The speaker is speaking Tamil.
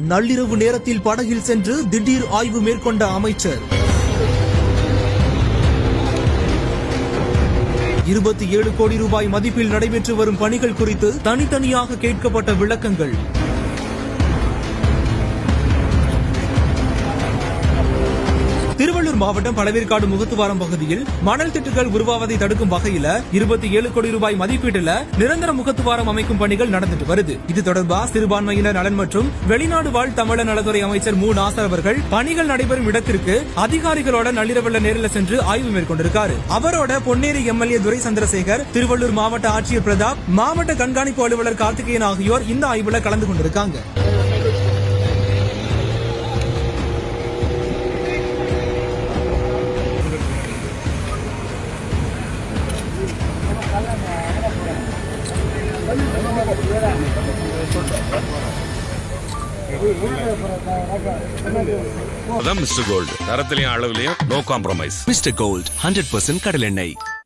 நள்ளிரவு நேரத்தில் படகில் சென்று திடீர் ஆய்வு மேற்கொண்ட அமைச்சர். 27 கோடி ரூபாய் மதிப்பில் நடைபெற்று வரும் பணிகள் குறித்து தனித்தனியாக கேட்கப்பட்ட விளக்கங்கள். திருவள்ளூர் மாவட்டம் பழவேற்காடு முகத்துவாரம் பகுதியில் மணல் திட்டுகள் உருவாவதை தடுக்கும் வகையில 27 கோடி ரூபாய் மதிப்பீட்டுல நிரந்தர முகத்துவாரம் அமைக்கும் பணிகள் நடந்துட்டு வருது. இது தொடர்பா சிறுபான்மையினர் நலன் மற்றும் வெளிநாடு வாழ் தமிழர் நலத்துறை அமைச்சர் மு. நாசர் அவர்கள் பணிகள் நடைபெறும் இடத்திற்கு அதிகாரிகளோட நள்ளிரவுல நேரில் சென்று ஆய்வு மேற்கொண்டிருக்காரு. அவரோட பொன்னேரி எம்எல்ஏ துரை சந்திரசேகர், திருவள்ளூர் மாவட்ட ஆட்சியர் பிரதாப், மாவட்ட கண்காணிப்பு அலுவலர் கார்த்திகேயன் ஆகியோர் இந்த ஆய்வுல கலந்து கொண்டிருக்காங்க. மிஸ்டர் கோல்ட் தரத்திலையும் அளவுலயும் நோ காம்ப்ரமைஸ். மிஸ்டர் கோல்ட் 100% கடலெண்ணெய்.